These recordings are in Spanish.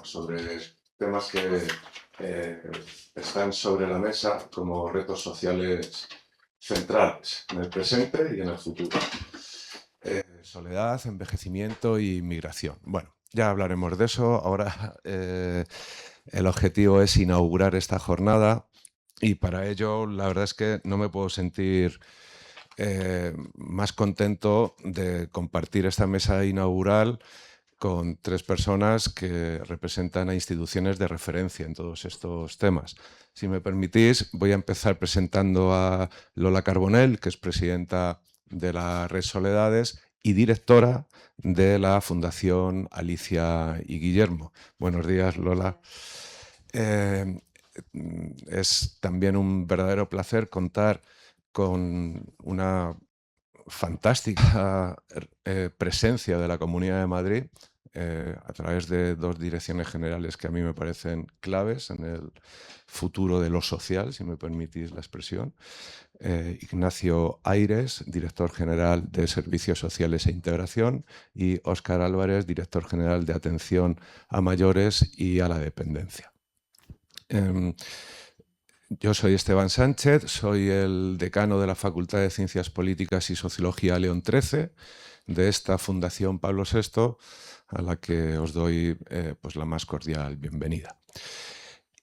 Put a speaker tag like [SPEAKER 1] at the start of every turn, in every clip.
[SPEAKER 1] sobre temas que están sobre la mesa como retos sociales centrales en el presente y en el futuro. Soledad, envejecimiento y migración. Bueno, ya hablaremos de eso. Ahora el objetivo es inaugurar esta jornada y para ello la verdad es que no me puedo sentir más contento de compartir esta mesa inaugural con tres personas que representan a instituciones de referencia en todos estos temas. Si me permitís, voy a empezar presentando a Lola Carbonell, que es presidenta de la Red Soledades y directora de la Fundación Alicia y Guillermo. Buenos días, Lola. Es también un verdadero placer contar con una fantástica presencia de la Comunidad de Madrid a través de dos direcciones generales que a mí me parecen claves en el futuro de lo social, si me permitís la expresión. Ignacio Aires, director general de Servicios Sociales e Integración, y Óscar Álvarez, director general de Atención a Mayores y a la Dependencia. Yo soy Esteban Sánchez, soy el decano de la Facultad de Ciencias Políticas y Sociología León XIII, de esta Fundación Pablo VI, a la que os doy pues la más cordial bienvenida.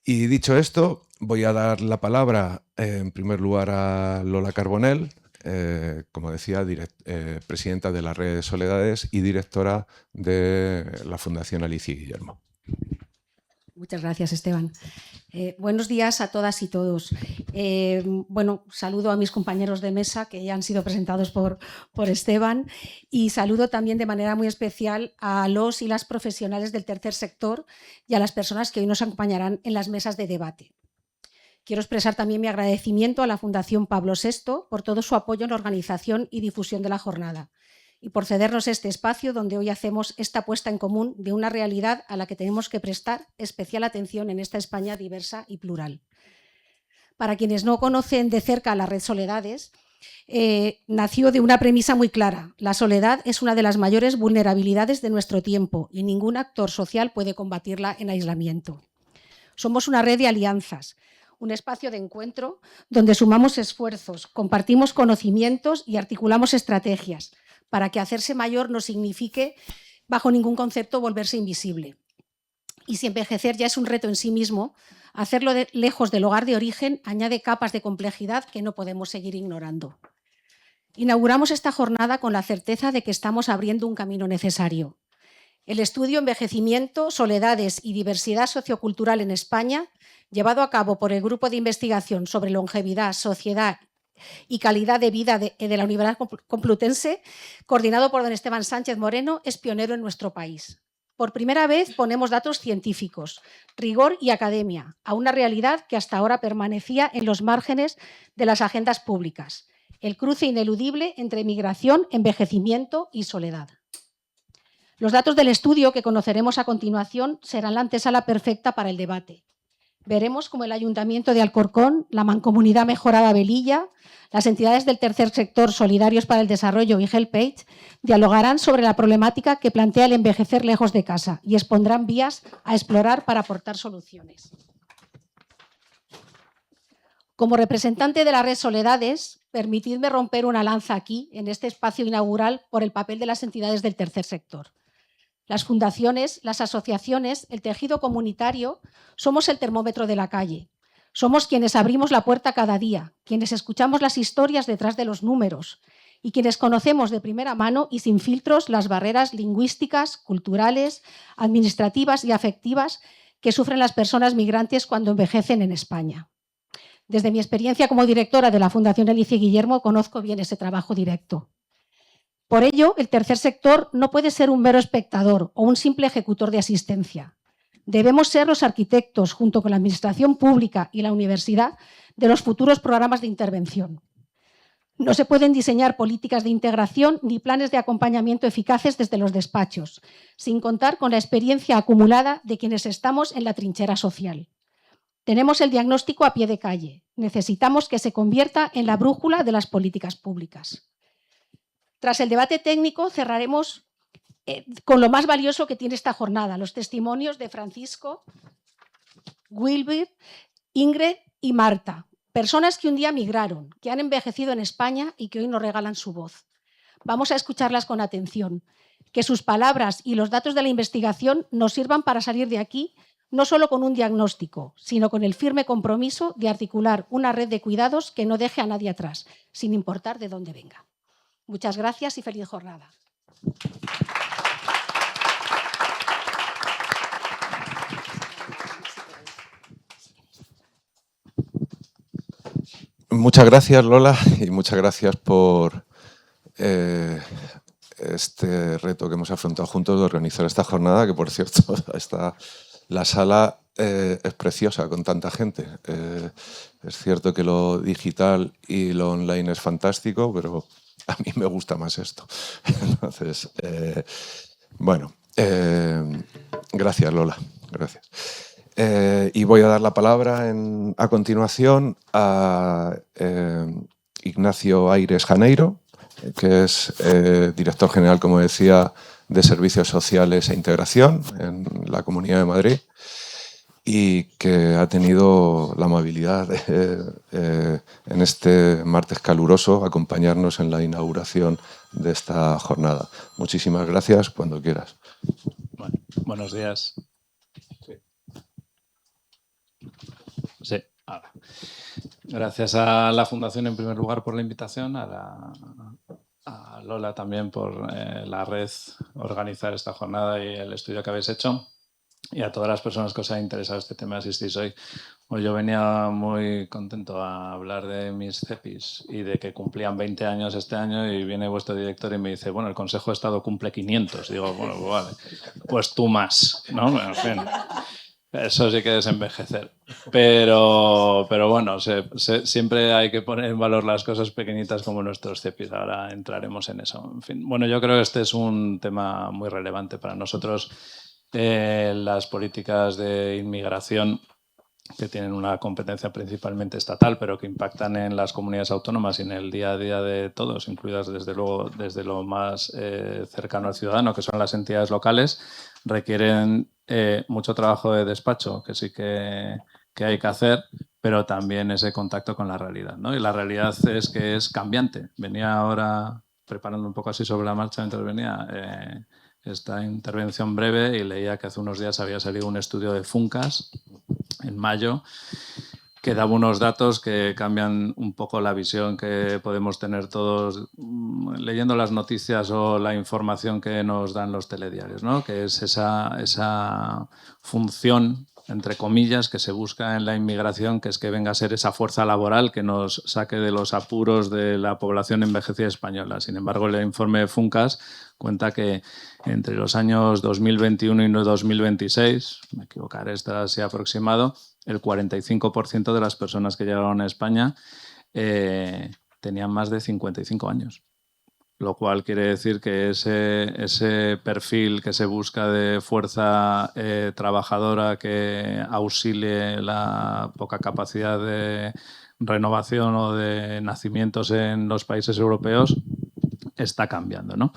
[SPEAKER 1] Y dicho esto, voy a dar la palabra en primer lugar a Lola Carbonell, como decía, presidenta de la Red de Soledades y directora de la Fundación Alicia y Guillermo.
[SPEAKER 2] Muchas gracias, Esteban. Buenos días a todas y todos. Bueno, saludo a mis compañeros de mesa que ya han sido presentados por Esteban y saludo también de manera muy especial a los y las profesionales del tercer sector y a las personas que hoy nos acompañarán en las mesas de debate. Quiero expresar también mi agradecimiento a la Fundación Pablo VI por todo su apoyo en la organización y difusión de la jornada y por cedernos este espacio donde hoy hacemos esta puesta en común de una realidad a la que tenemos que prestar especial atención en esta España diversa y plural. Para quienes no conocen de cerca la Red Soledades, nació de una premisa muy clara. La soledad es una de las mayores vulnerabilidades de nuestro tiempo y ningún actor social puede combatirla en aislamiento. Somos una red de alianzas, un espacio de encuentro donde sumamos esfuerzos, compartimos conocimientos y articulamos estrategias para que hacerse mayor no signifique, bajo ningún concepto, volverse invisible. Y si envejecer ya es un reto en sí mismo, hacerlo lejos del hogar de origen añade capas de complejidad que no podemos seguir ignorando. Inauguramos esta jornada con la certeza de que estamos abriendo un camino necesario. El estudio Envejecimiento, Soledades y Diversidad Sociocultural en España, llevado a cabo por el Grupo de Investigación sobre Longevidad, Sociedad y Calidad de Vida de la Universidad Complutense, coordinado por don Esteban Sánchez Moreno, es pionero en nuestro país. Por primera vez ponemos datos científicos, rigor y academia a una realidad que hasta ahora permanecía en los márgenes de las agendas públicas, el cruce ineludible entre migración, envejecimiento y soledad. Los datos del estudio que conoceremos a continuación serán la antesala perfecta para el debate. Veremos cómo el Ayuntamiento de Alcorcón, la Mancomunidad Mejorada Velilla, las entidades del tercer sector Solidarios para el Desarrollo y HelpAge dialogarán sobre la problemática que plantea el envejecer lejos de casa y expondrán vías a explorar para aportar soluciones. Como representante de la Red Soledades, permitidme romper una lanza aquí, en este espacio inaugural, por el papel de las entidades del tercer sector. Las fundaciones, las asociaciones, el tejido comunitario, somos el termómetro de la calle. Somos quienes abrimos la puerta cada día, quienes escuchamos las historias detrás de los números y quienes conocemos de primera mano y sin filtros las barreras lingüísticas, culturales, administrativas y afectivas que sufren las personas migrantes cuando envejecen en España. Desde mi experiencia como directora de la Fundación Alicia y Guillermo conozco bien ese trabajo directo. Por ello, el tercer sector no puede ser un mero espectador o un simple ejecutor de asistencia. Debemos ser los arquitectos, junto con la Administración Pública y la Universidad, de los futuros programas de intervención. No se pueden diseñar políticas de integración ni planes de acompañamiento eficaces desde los despachos, sin contar con la experiencia acumulada de quienes estamos en la trinchera social. Tenemos el diagnóstico a pie de calle. Necesitamos que se convierta en la brújula de las políticas públicas. Tras el debate técnico cerraremos con lo más valioso que tiene esta jornada, los testimonios de Francisco, Wilbur, Ingrid y Marta, personas que un día migraron, que han envejecido en España y que hoy nos regalan su voz. Vamos a escucharlas con atención, que sus palabras y los datos de la investigación nos sirvan para salir de aquí no solo con un diagnóstico, sino con el firme compromiso de articular una red de cuidados que no deje a nadie atrás, sin importar de dónde venga. Muchas gracias y feliz jornada.
[SPEAKER 1] Muchas gracias, Lola, y muchas gracias por este reto que hemos afrontado juntos de organizar esta jornada, que por cierto, la sala es preciosa con tanta gente. Es cierto que lo digital y lo online es fantástico, pero a mí me gusta más esto. Entonces, bueno, gracias, Lola, gracias. Y voy a dar la palabra a continuación a Ignacio Aires Janeiro, que es director general, como decía, de Servicios Sociales e Integración en la Comunidad de Madrid y que ha tenido la amabilidad de, en este martes caluroso, acompañarnos en la inauguración de esta jornada. Muchísimas gracias, cuando quieras.
[SPEAKER 3] Bueno, buenos días. Sí, ahora. Gracias a la Fundación, en primer lugar, por la invitación, a Lola también por la red, organizar esta jornada y el estudio que habéis hecho, y a todas las personas que os ha interesado este tema asistís hoy. Pues yo venía muy contento a hablar de mis CEPIs y de que cumplían 20 años este año, y viene vuestro director y me dice, bueno, el Consejo de Estado cumple 500. Digo, bueno, pues vale, pues tú más, ¿no? Bueno, en fin. Eso sí que es envejecer. Pero bueno, siempre hay que poner en valor las cosas pequeñitas como nuestros CEPIs. Ahora entraremos en eso. En fin, bueno, yo creo que este es un tema muy relevante para nosotros. Las políticas de inmigración, que tienen una competencia principalmente estatal, pero que impactan en las comunidades autónomas y en el día a día de todos, incluidas desde luego desde lo más cercano al ciudadano, que son las entidades locales, requieren mucho trabajo de despacho, que sí que hay que hacer, pero también ese contacto con la realidad, ¿no? Y la realidad es que es cambiante. Venía ahora preparando un poco así sobre la marcha mientras venía esta intervención breve y leía que hace unos días había salido un estudio de Funcas en mayo, que daba unos datos que cambian un poco la visión que podemos tener todos leyendo las noticias o la información que nos dan los telediarios, ¿no? Que es esa función, entre comillas, que se busca en la inmigración, que es que venga a ser esa fuerza laboral que nos saque de los apuros de la población envejecida española. Sin embargo, el informe de Funcas cuenta que entre los años 2021 y 2026, me equivocaré, estará así aproximado, el 45% de las personas que llegaron a España tenían más de 55 años. Lo cual quiere decir que ese perfil que se busca de fuerza trabajadora que auxilie la poca capacidad de renovación o de nacimientos en los países europeos está cambiando, ¿no?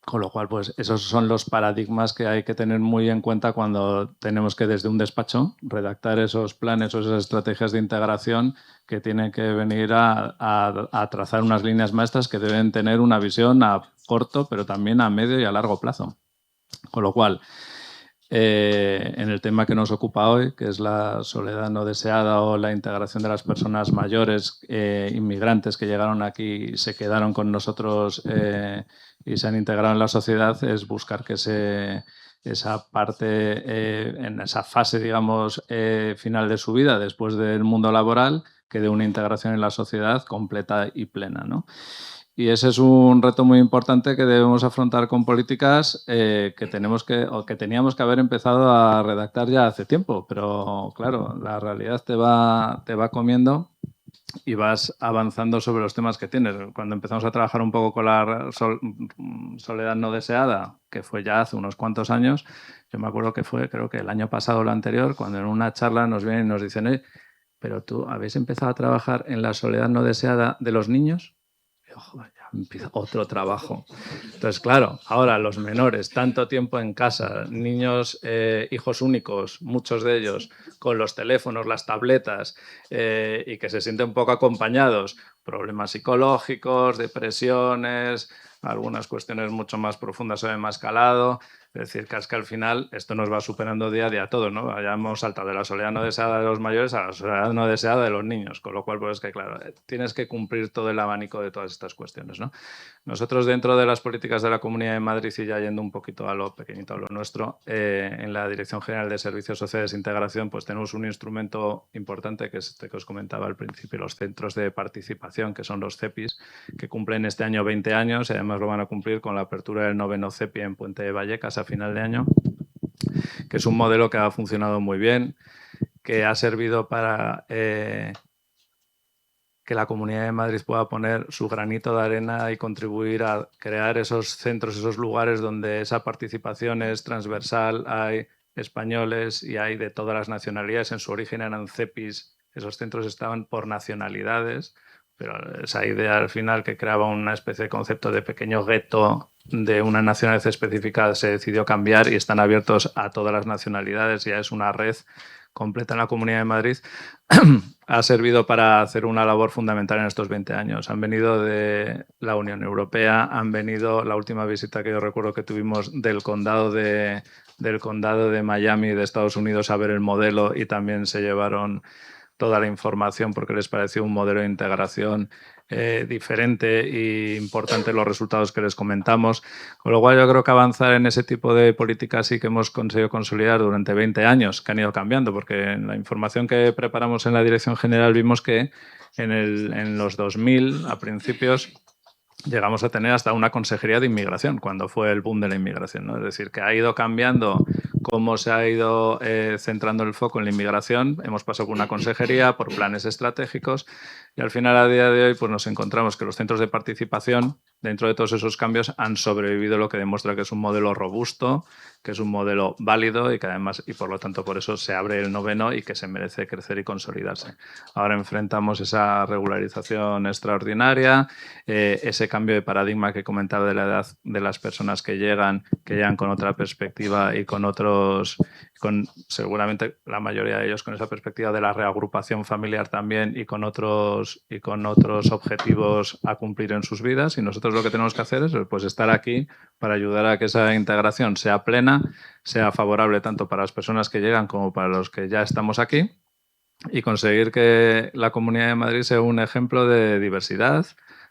[SPEAKER 3] Con lo cual, pues esos son los paradigmas que hay que tener muy en cuenta cuando tenemos que, desde un despacho, redactar esos planes o esas estrategias de integración que tienen que venir a trazar unas líneas maestras que deben tener una visión a corto, pero también a medio y a largo plazo. Con lo cual, en el tema que nos ocupa hoy, que es la soledad no deseada o la integración de las personas mayores inmigrantes que llegaron aquí y se quedaron con nosotros y se han integrado en la sociedad, es buscar que esa parte, en esa fase, digamos, final de su vida, después del mundo laboral, que dé una integración en la sociedad completa y plena, ¿no? Y ese es un reto muy importante que debemos afrontar con políticas que teníamos que haber empezado a redactar ya hace tiempo. Pero claro, la realidad te va comiendo y vas avanzando sobre los temas que tienes. Cuando empezamos a trabajar un poco con la soledad no deseada, que fue ya hace unos cuantos años, yo me acuerdo que fue, creo que el año pasado o el anterior, cuando en una charla nos vienen y nos dicen, pero tú habéis empezado a trabajar en la soledad no deseada de los niños. Y yo, joder, ya empieza otro trabajo. Entonces, claro, ahora los menores, tanto tiempo en casa, niños, hijos únicos, muchos de ellos, con los teléfonos, las tabletas, y que se sienten un poco acompañados, problemas psicológicos, depresiones, algunas cuestiones mucho más profundas o de más calado. Es decir, que es que al final esto nos va superando día a día a todos, ¿no? Hayamos saltado de la soledad no deseada de los mayores a la soledad no deseada de los niños, con lo cual, pues es que, claro, tienes que cumplir todo el abanico de todas estas cuestiones, ¿no? Nosotros, dentro de las políticas de la Comunidad de Madrid, y ya yendo un poquito a lo pequeñito, a lo nuestro, en la Dirección General de Servicios Sociales e Integración, pues tenemos un instrumento importante, que es este que os comentaba al principio, los centros de participación, que son los CEPIs, que cumplen este año 20 años y además lo van a cumplir con la apertura del 9º CEPI en Puente de Vallecas a final de año, que es un modelo que ha funcionado muy bien, que ha servido para que la Comunidad de Madrid pueda poner su granito de arena y contribuir a crear esos centros, esos lugares donde esa participación es transversal, hay españoles y hay de todas las nacionalidades. En su origen eran CEPIs, esos centros estaban por nacionalidades, pero esa idea al final, que creaba una especie de concepto de pequeño gueto de una nacionalidad específica, se decidió cambiar y están abiertos a todas las nacionalidades. Ya es una red completa en la Comunidad de Madrid. Ha servido para hacer una labor fundamental en estos 20 años. Han venido de la Unión Europea, han venido, la última visita que yo recuerdo que tuvimos del condado de Miami de Estados Unidos, a ver el modelo, y también se llevaron toda la información porque les pareció un modelo de integración diferente e importante los resultados que les comentamos. Con lo cual, yo creo que avanzar en ese tipo de políticas sí que hemos conseguido consolidar durante 20 años, que han ido cambiando, porque en la información que preparamos en la Dirección General vimos que en los 2000, a principios, llegamos a tener hasta una consejería de inmigración, cuando fue el boom de la inmigración, ¿no? Es decir, que ha ido cambiando cómo se ha ido centrando el foco en la inmigración. Hemos pasado por una consejería, por planes estratégicos, y al final, a día de hoy, pues nos encontramos que los centros de participación, dentro de todos esos cambios, han sobrevivido, lo que demuestra que es un modelo robusto, que es un modelo válido y que además, y por lo tanto por eso se abre el 9º y que se merece crecer y consolidarse. Ahora enfrentamos esa regularización extraordinaria, ese cambio de paradigma que comentaba de la edad de las personas que llegan con otra perspectiva y con otros, seguramente la mayoría de ellos con esa perspectiva de la reagrupación familiar también, y con otros objetivos a cumplir en sus vidas. Y nosotros lo que tenemos que hacer es, pues, estar aquí para ayudar a que esa integración sea plena, sea favorable tanto para las personas que llegan como para los que ya estamos aquí, y conseguir que la Comunidad de Madrid sea un ejemplo de diversidad,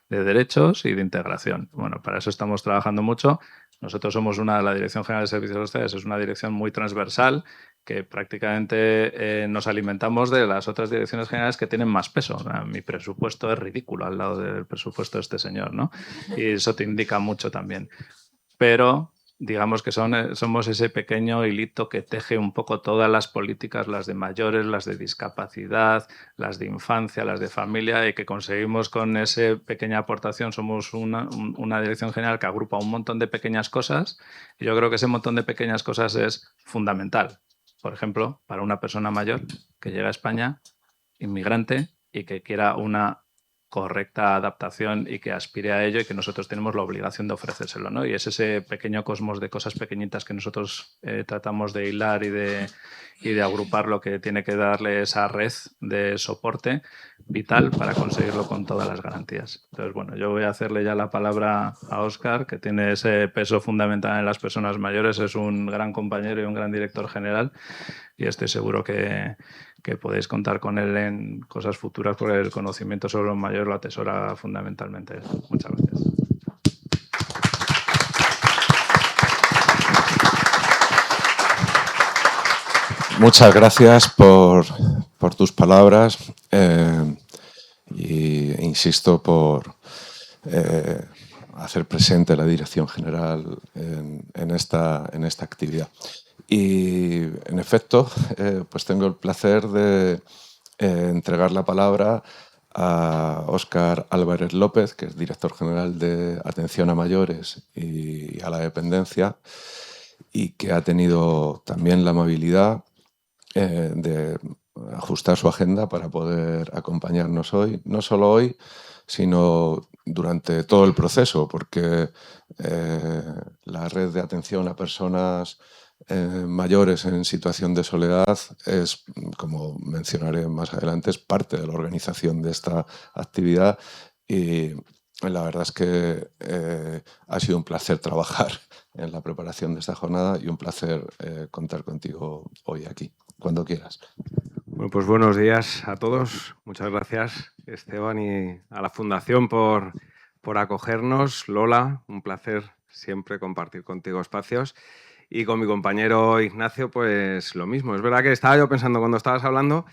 [SPEAKER 3] de derechos y de integración. Bueno, para eso estamos trabajando mucho. Nosotros somos la Dirección General de Servicios Sociales es una dirección muy transversal, que prácticamente nos alimentamos de las otras direcciones generales que tienen más peso. Mi presupuesto es ridículo al lado del presupuesto de este señor, ¿no? Y eso te indica mucho también. Pero digamos que somos ese pequeño hilito que teje un poco todas las políticas, las de mayores, las de discapacidad, las de infancia, las de familia, y que conseguimos con esa pequeña aportación. Somos una dirección general que agrupa un montón de pequeñas cosas, y yo creo que ese montón de pequeñas cosas es fundamental. Por ejemplo, para una persona mayor que llega a España, inmigrante, y que quiera una correcta adaptación y que aspire a ello, y que nosotros tenemos la obligación de ofrecérselo, ¿no? Y es ese pequeño cosmos de cosas pequeñitas que nosotros tratamos de hilar y de agrupar, lo que tiene que darle esa red de soporte vital para conseguirlo con todas las garantías. Entonces, bueno, yo voy a hacerle ya la palabra a Óscar, que tiene ese peso fundamental en las personas mayores, es un gran compañero y un gran director general, y estoy seguro que podéis contar con él en cosas futuras, porque el conocimiento sobre los mayores lo atesora fundamentalmente él. Muchas gracias.
[SPEAKER 1] Muchas gracias por tus palabras, y insisto por hacer presente la Dirección General en esta actividad. Y, en efecto, pues tengo el placer de entregar la palabra a Óscar Álvarez López, que es director general de Atención a Mayores y a la Dependencia, y que ha tenido también la amabilidad de ajustar su agenda para poder acompañarnos hoy, no solo hoy, sino durante todo el proceso, porque la red de atención a personas mayores en situación de soledad es, como mencionaré más adelante, es parte de la organización de esta actividad y la verdad es que ha sido un placer trabajar en la preparación de esta jornada y un placer contar contigo hoy aquí, cuando quieras.
[SPEAKER 4] Bueno, pues buenos días a todos. Muchas gracias, Esteban, y a la Fundación por acogernos. Lola, un placer siempre compartir contigo espacios. Y con mi compañero Ignacio, pues lo mismo. Es verdad que estaba yo pensando cuando estabas hablando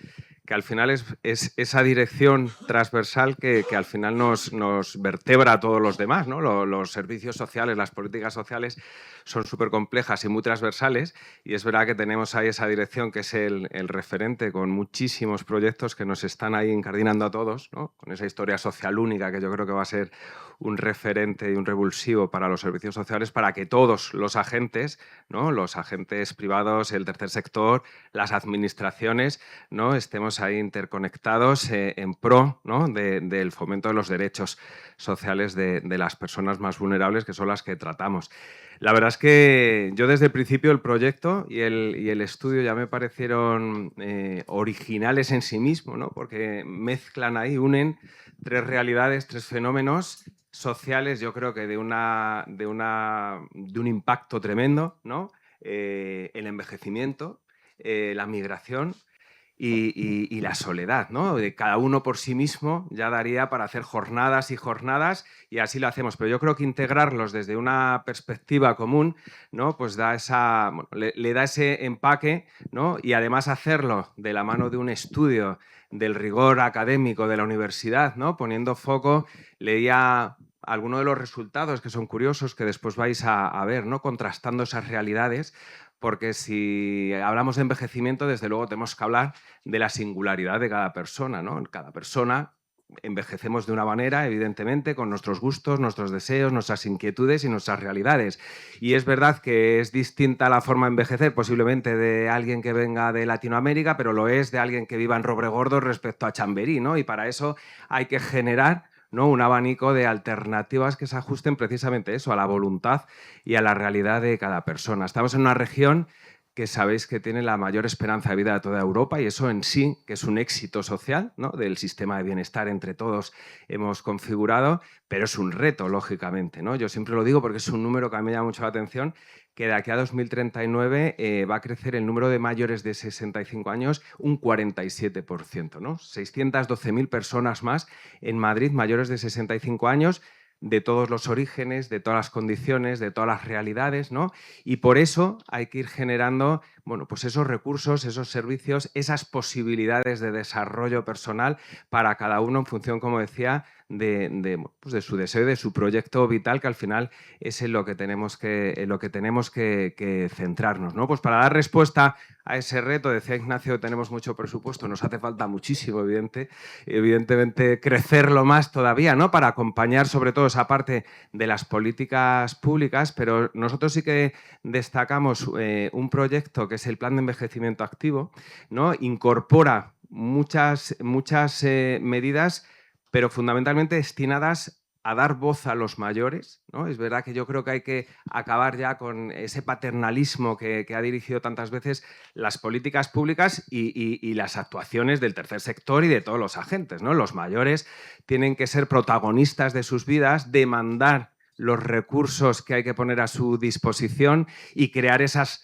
[SPEAKER 4] que al final es esa dirección transversal que al final nos vertebra a todos los demás, ¿no? Los servicios sociales, las políticas sociales son súper complejas y muy transversales, y es verdad que tenemos ahí esa dirección que es el referente con muchísimos proyectos que nos están ahí incardinando a todos, ¿no? Con esa historia social única que yo creo que va a ser un referente y un revulsivo para los servicios sociales, para que todos los agentes, ¿no? Los agentes privados, el tercer sector, las administraciones, ¿no? Estemos ahí interconectados en pro, ¿no? del fomento de los derechos sociales de las personas más vulnerables, que son las que tratamos. La verdad es que yo desde el principio el proyecto y el estudio ya me parecieron originales en sí mismo, ¿no? Porque mezclan ahí, unen tres realidades, tres fenómenos sociales, yo creo que de un impacto tremendo, ¿no? El envejecimiento, la migración y la soledad, ¿no? De cada uno por sí mismo ya daría para hacer jornadas y jornadas, y así lo hacemos. Pero yo creo que integrarlos desde una perspectiva común, ¿no? Pues da le da ese empaque, ¿no? Y además hacerlo de la mano de un estudio del rigor académico de la universidad, ¿no? Poniendo foco, leía algunos de los resultados que son curiosos, que después vais a ver, ¿no? Contrastando esas realidades, porque si hablamos de envejecimiento, desde luego tenemos que hablar de la singularidad de cada persona, ¿no? Cada persona envejecemos de una manera, evidentemente, con nuestros gustos, nuestros deseos, nuestras inquietudes y nuestras realidades. Y es verdad que es distinta la forma de envejecer, posiblemente de alguien que venga de Latinoamérica, pero lo es de alguien que viva en Robregordo respecto a Chamberí, ¿no? Y para eso hay que generar, ¿no? Un abanico de alternativas que se ajusten precisamente eso, a la voluntad y a la realidad de cada persona. Estamos en una región que sabéis que tiene la mayor esperanza de vida de toda Europa, y eso en sí, que es un éxito social, ¿no? Del sistema de bienestar entre todos hemos configurado, pero es un reto, lógicamente, ¿no? Yo siempre lo digo porque es un número que a mí me llama mucho la atención, que de aquí a 2039 va a crecer el número de mayores de 65 años un 47%, ¿no? 612.000 personas más en Madrid, mayores de 65 años, de todos los orígenes, de todas las condiciones, de todas las realidades, ¿no? Y por eso hay que ir generando, bueno, pues esos recursos, esos servicios, esas posibilidades de desarrollo personal para cada uno en función, como decía, de su deseo y de su proyecto vital, que al final es en lo que tenemos que centrarnos, ¿no? Pues para dar respuesta a ese reto, decía Ignacio, tenemos mucho presupuesto, nos hace falta muchísimo, evidentemente crecerlo más todavía, ¿no? Para acompañar sobre todo esa parte de las políticas públicas, pero nosotros sí que destacamos un proyecto que es el Plan de Envejecimiento Activo, ¿no? Incorpora muchas medidas, pero fundamentalmente destinadas a dar voz a los mayores, ¿no? Es verdad que yo creo que hay que acabar ya con ese paternalismo que ha dirigido tantas veces las políticas públicas y las actuaciones del tercer sector y de todos los agentes, ¿no? Los mayores tienen que ser protagonistas de sus vidas, demandar los recursos que hay que poner a su disposición y crear esas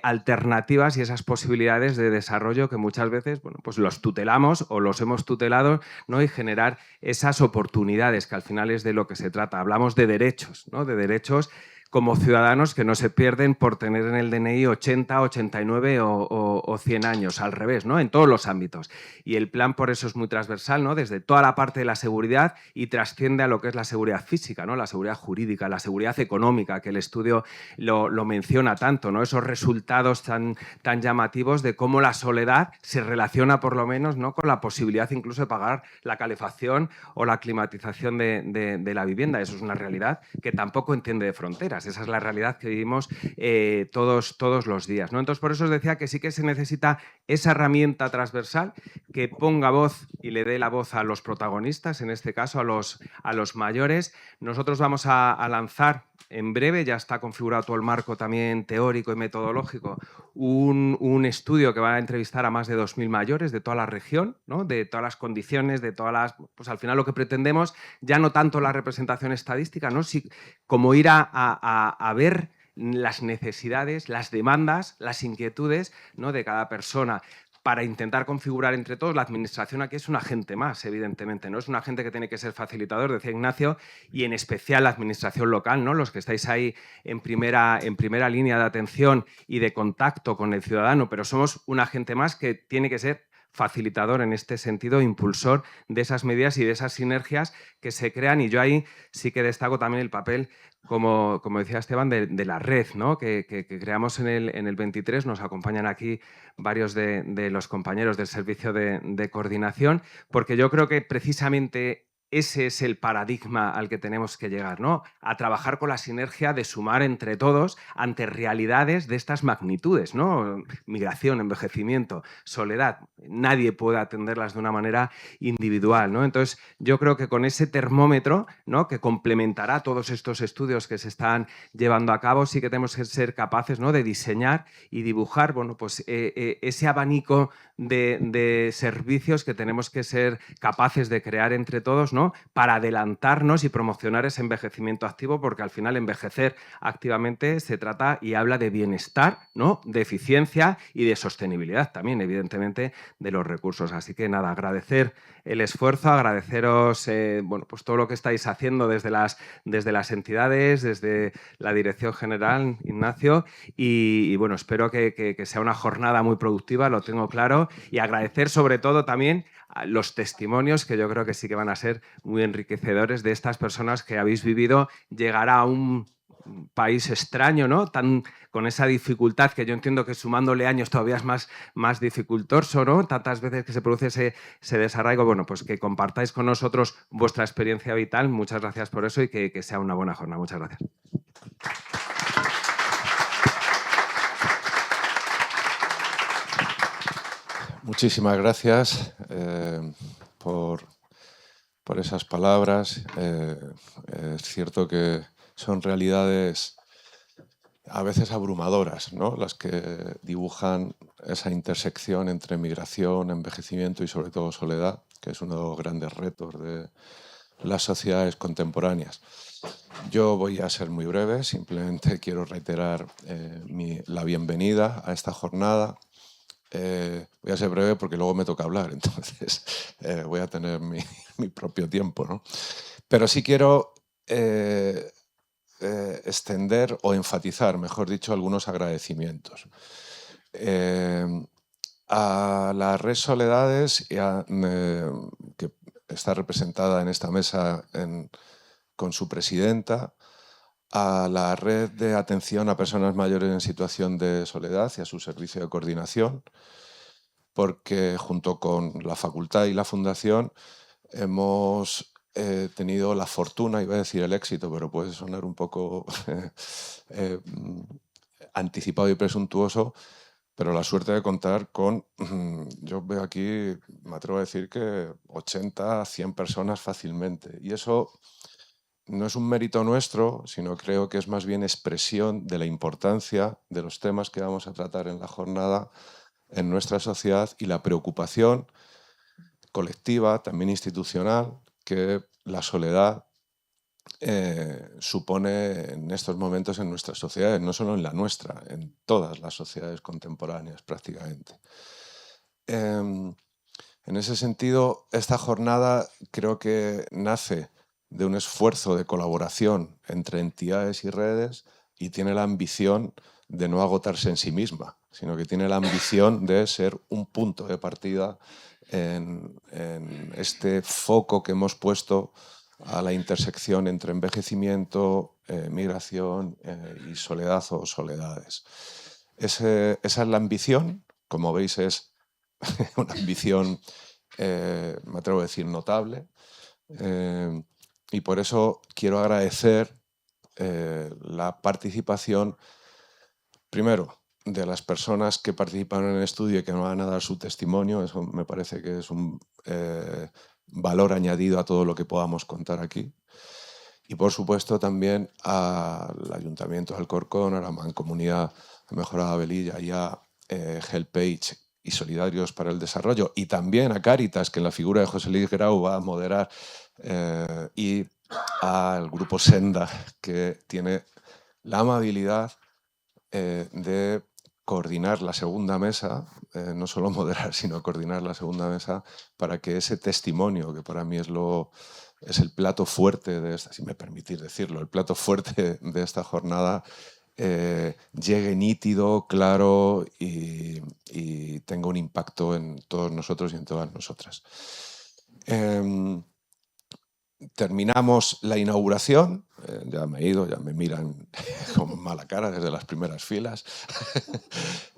[SPEAKER 4] alternativas y esas posibilidades de desarrollo que muchas veces, bueno, pues los tutelamos o los hemos tutelado, ¿no? Y generar esas oportunidades, que al final es de lo que se trata. Hablamos de derechos, ¿no? De derechos como ciudadanos que no se pierden por tener en el DNI 80, 89 o 100 años, al revés, ¿no? En todos los ámbitos. Y el plan por eso es muy transversal, ¿no? Desde toda la parte de la seguridad y trasciende a lo que es la seguridad física, ¿no? La seguridad jurídica, la seguridad económica, que el estudio lo menciona tanto, ¿no? Esos resultados tan llamativos de cómo la soledad se relaciona por lo menos, ¿no? Con la posibilidad incluso de pagar la calefacción o la climatización de la vivienda. Eso es una realidad que tampoco entiende de fronteras. días. Esa es la realidad que vivimos todos los días, ¿no? Entonces, por eso os decía que sí que se necesita esa herramienta transversal que ponga voz y le dé la voz a los protagonistas, en este caso a los mayores. Nosotros vamos a lanzar en breve, ya está configurado todo el marco también teórico y metodológico, un estudio que va a entrevistar a más de 2.000 mayores de toda la región, ¿no? De todas las condiciones, de todas las... Pues al final lo que pretendemos, ya no tanto la representación estadística, ¿no? Como ir a ver las necesidades, las demandas, las inquietudes, ¿no? De cada persona, para intentar configurar entre todos. La administración aquí es un agente más, evidentemente, ¿no? Es un agente que tiene que ser facilitador, decía Ignacio, y en especial la administración local, ¿no? Los que estáis ahí en primera línea de atención y de contacto con el ciudadano, pero somos un agente más que tiene que ser facilitador en este sentido, impulsor de esas medidas y de esas sinergias que se crean. Y yo ahí sí que destaco también el papel, como decía Esteban, de la red, ¿no? que creamos en el 23. Nos acompañan aquí varios de los compañeros del servicio de coordinación, porque yo creo que precisamente ese es el paradigma al que tenemos que llegar, ¿no? A trabajar con la sinergia de sumar entre todos ante realidades de estas magnitudes, ¿no? Migración, envejecimiento, soledad. Nadie puede atenderlas de una manera individual, ¿no? Entonces, yo creo que con ese termómetro, ¿no? Que complementará todos estos estudios que se están llevando a cabo, sí que tenemos que ser capaces, ¿no? De diseñar y dibujar, bueno, pues ese abanico de servicios que tenemos que ser capaces de crear entre todos, ¿no? Para adelantarnos y promocionar ese envejecimiento activo, porque al final envejecer activamente se trata y habla de bienestar, ¿no? De eficiencia y de sostenibilidad también, evidentemente, de los recursos. Así que nada, agradecer el esfuerzo, agradeceros bueno, pues todo lo que estáis haciendo desde las entidades, desde la Dirección General, Ignacio, y bueno, espero que sea una jornada muy productiva, lo tengo claro, y agradecer sobre todo también los testimonios, que yo creo que sí que van a ser muy enriquecedores, de estas personas que habéis vivido llegar a un país extraño, ¿no? Con esa dificultad que yo entiendo que sumándole años todavía es más dificultoso, ¿no? Tantas veces que se produce ese desarraigo. Bueno, pues que compartáis con nosotros vuestra experiencia vital. Muchas gracias por eso y que sea una buena jornada. Muchas gracias.
[SPEAKER 1] Muchísimas gracias por esas palabras. Es cierto que son realidades a veces abrumadoras, ¿no? Las que dibujan esa intersección entre migración, envejecimiento y sobre todo soledad, que es uno de los grandes retos de las sociedades contemporáneas. Yo voy a ser muy breve, simplemente quiero reiterar la bienvenida a esta jornada. Voy a ser breve porque luego me toca hablar, entonces voy a tener mi propio tiempo, ¿no? Pero sí quiero extender o enfatizar, mejor dicho, algunos agradecimientos. A la Red Soledades, que está representada en esta mesa con su presidenta, a la Red de Atención a Personas Mayores en Situación de Soledad y a su servicio de coordinación, porque junto con la facultad y la fundación hemos tenido la fortuna, iba a decir el éxito, pero puede sonar un poco anticipado y presuntuoso, pero la suerte de contar con, yo veo aquí, me atrevo a decir que 80, 100 personas fácilmente. Y eso no es un mérito nuestro, sino creo que es más bien expresión de la importancia de los temas que vamos a tratar en la jornada en nuestra sociedad y la preocupación colectiva, también institucional, que la soledad supone en estos momentos en nuestras sociedades, no solo en la nuestra, en todas las sociedades contemporáneas prácticamente. En ese sentido, esta jornada creo que nace de un esfuerzo de colaboración entre entidades y redes y tiene la ambición de no agotarse en sí misma, sino que tiene la ambición de ser un punto de partida en este foco que hemos puesto a la intersección entre envejecimiento, migración y soledad o soledades. Esa es la ambición, como veis es una ambición, me atrevo a decir, notable, y por eso quiero agradecer la participación, primero, de las personas que participan en el estudio y que nos van a dar su testimonio. Eso me parece que es un valor añadido a todo lo que podamos contar aquí. Y por supuesto también al Ayuntamiento de Alcorcón, a la Mancomunidad Mejorada Velilla y a HelpAge y Solidarios para el Desarrollo, y también a Cáritas, que en la figura de José Luis Grau va a moderar, y al Grupo Senda, que tiene la amabilidad de coordinar la segunda mesa, no solo moderar, sino coordinar la segunda mesa, para que ese testimonio, que para mí es el plato fuerte de esta, si me permitís decirlo, el plato fuerte de esta jornada, llegue nítido, claro y tenga un impacto en todos nosotros y en todas nosotras. Terminamos la inauguración, ya me he ido, ya me miran con mala cara desde las primeras filas.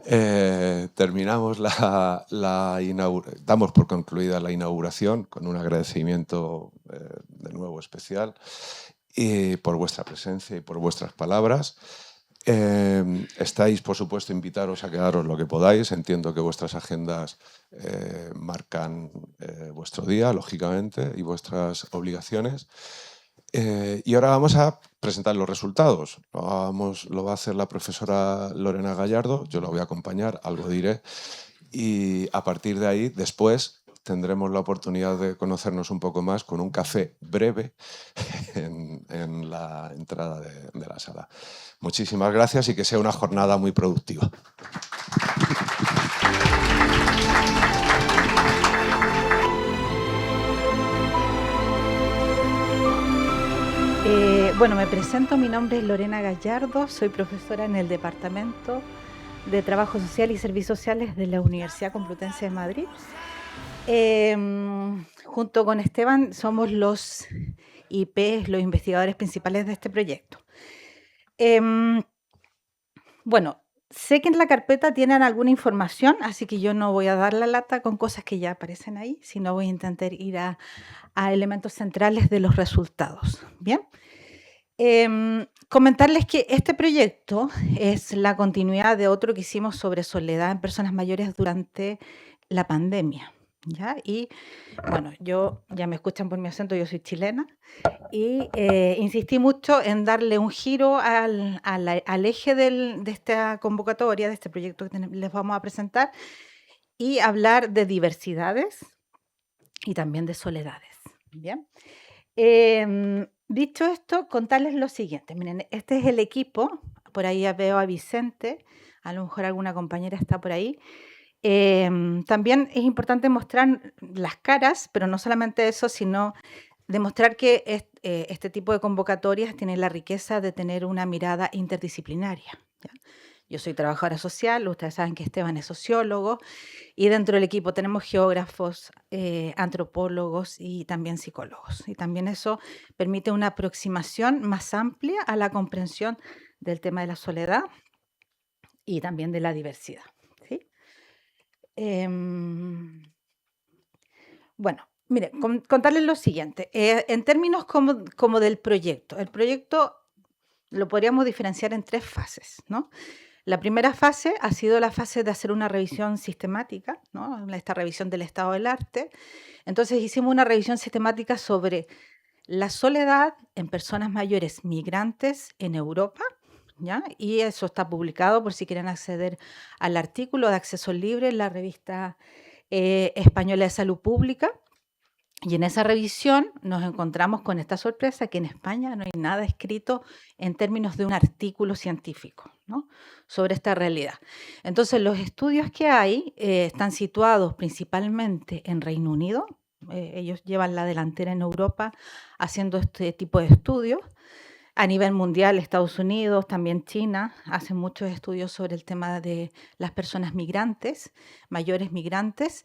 [SPEAKER 1] Terminamos damos por concluida la inauguración con un agradecimiento de nuevo especial y por vuestra presencia y por vuestras palabras. Estáis, por supuesto, invitaros a quedaros lo que podáis. Entiendo que vuestras agendas marcan vuestro día, lógicamente, y vuestras obligaciones. Y ahora vamos a presentar los resultados. Lo va a hacer la profesora Lorena Gallardo, yo la voy a acompañar, algo diré, y a partir de ahí, después, tendremos la oportunidad de conocernos un poco más con un café breve en la entrada de la sala. Muchísimas gracias y que sea una jornada muy productiva.
[SPEAKER 5] Bueno, me presento, mi nombre es Lorena Gallardo, soy profesora en el Departamento de Trabajo Social y Servicios Sociales de la Universidad Complutense de Madrid. Junto con Esteban somos los IPs, los investigadores principales de este proyecto. Bueno, sé que en la carpeta tienen alguna información, así que yo no voy a dar la lata con cosas que ya aparecen ahí, sino voy a intentar ir a elementos centrales de los resultados. Bien. Comentarles que este proyecto es la continuidad de otro que hicimos sobre soledad en personas mayores durante la pandemia, ¿ya? Y bueno, ya me escuchan por mi acento, yo soy chilena, y insistí mucho en darle un giro al eje de esta convocatoria, de este proyecto que les vamos a presentar, y hablar de diversidades y también de soledades. Bien. Dicho esto, contarles lo siguiente. Miren, este es el equipo. Por ahí ya veo a Vicente, a lo mejor alguna compañera está por ahí. También es importante mostrar las caras, pero no solamente eso, sino demostrar que este tipo de convocatorias tienen la riqueza de tener una mirada interdisciplinaria, ¿ya? Yo soy trabajadora social, ustedes saben que Esteban es sociólogo, y dentro del equipo tenemos geógrafos, antropólogos y también psicólogos. Y también eso permite una aproximación más amplia a la comprensión del tema de la soledad y también de la diversidad, ¿sí? Bueno, mire, contarles lo siguiente. En términos como del proyecto, el proyecto lo podríamos diferenciar en 3 fases, ¿no? La primera fase ha sido la fase de hacer una revisión sistemática, ¿no? Esta revisión del estado del arte. Entonces hicimos una revisión sistemática sobre la soledad en personas mayores migrantes en Europa, ¿ya? Y eso está publicado por si quieren acceder al artículo de acceso libre en la revista española de salud pública. Y en esa revisión nos encontramos con esta sorpresa que en España no hay nada escrito en términos de un artículo científico, ¿no?, sobre esta realidad. Entonces, los estudios que hay están situados principalmente en Reino Unido. Ellos llevan la delantera en Europa haciendo este tipo de estudios. A nivel mundial, Estados Unidos, también China, hacen muchos estudios sobre el tema de las personas migrantes, mayores migrantes.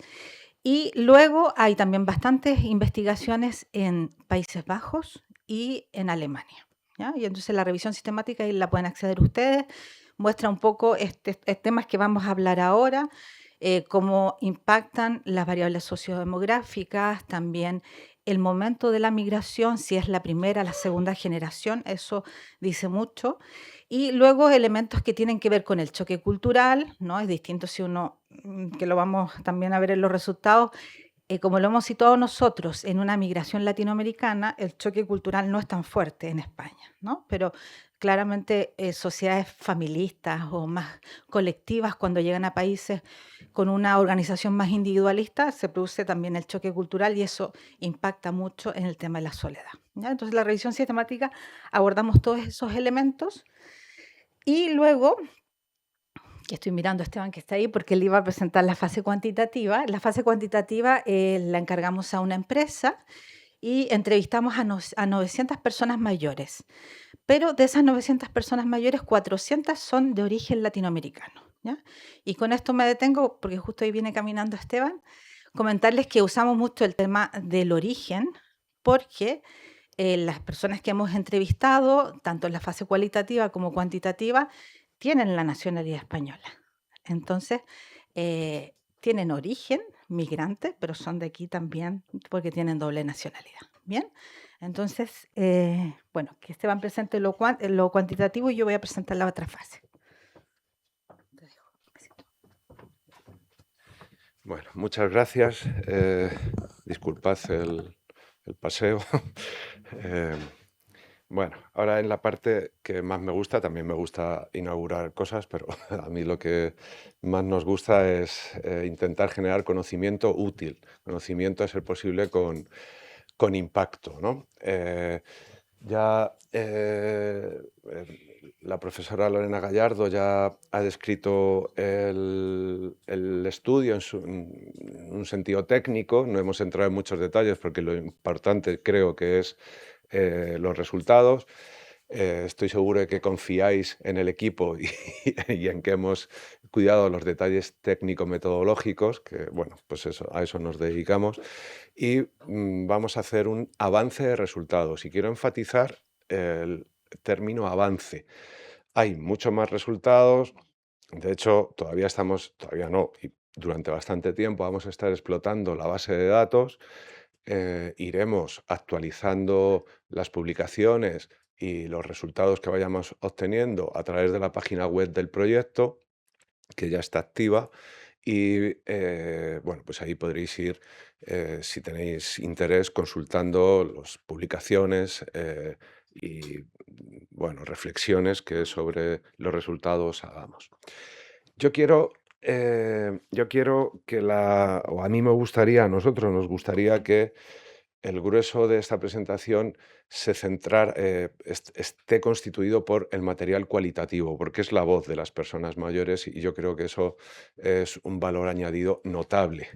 [SPEAKER 5] Y luego hay también bastantes investigaciones en Países Bajos y en Alemania, ¿ya? Y entonces la revisión sistemática, y la pueden acceder ustedes, muestra un poco temas que vamos a hablar ahora, cómo impactan las variables sociodemográficas, también el momento de la migración, si es la primera, la segunda generación, eso dice mucho. Y luego elementos que tienen que ver con el choque cultural, ¿no? Es distinto si uno, que lo vamos también a ver en los resultados, como lo hemos situado nosotros en una migración latinoamericana, el choque cultural no es tan fuerte en España, ¿no? Pero claramente sociedades familistas o más colectivas, cuando llegan a países con una organización más individualista, se produce también el choque cultural y eso impacta mucho en el tema de la soledad, ¿ya? Entonces, la revisión sistemática abordamos todos esos elementos y luego, que estoy mirando a Esteban que está ahí porque él iba a presentar la fase cuantitativa. La fase cuantitativa la encargamos a una empresa y entrevistamos a 900 personas mayores. Pero de esas 900 personas mayores, 400 son de origen latinoamericano, ¿ya? Y con esto me detengo porque justo ahí viene caminando Esteban. Comentarles que usamos mucho el tema del origen porque las personas que hemos entrevistado, tanto en la fase cualitativa como cuantitativa, tienen la nacionalidad española. Entonces, tienen origen migrante, pero son de aquí también porque tienen doble nacionalidad. Bien, entonces, bueno, que Esteban presente lo cuantitativo y yo voy a presentar la otra fase.
[SPEAKER 1] Bueno, muchas gracias. Disculpad el paseo. Bueno, ahora en la parte que más me gusta, también me gusta inaugurar cosas, pero a mí lo que más nos gusta es intentar generar conocimiento útil, conocimiento a ser posible con impacto, ¿no? La profesora Lorena Gallardo ya ha descrito el estudio en un sentido técnico, no hemos entrado en muchos detalles porque lo importante creo que es los resultados. Estoy seguro de que confiáis en el equipo y en que hemos cuidado los detalles técnico-metodológicos, que bueno, pues a eso nos dedicamos. Y vamos a hacer un avance de resultados. Y quiero enfatizar el término avance. Hay muchos más resultados. De hecho, todavía no, y durante bastante tiempo vamos a estar explotando la base de datos. Iremos actualizando las publicaciones y los resultados que vayamos obteniendo a través de la página web del proyecto, que ya está activa. Y bueno, pues ahí podréis ir, si tenéis interés, consultando las publicaciones y bueno, reflexiones que sobre los resultados hagamos. Yo quiero que o a mí me gustaría, a nosotros nos gustaría que el grueso de esta presentación esté constituido por el material cualitativo, porque es la voz de las personas mayores y yo creo que eso es un valor añadido notable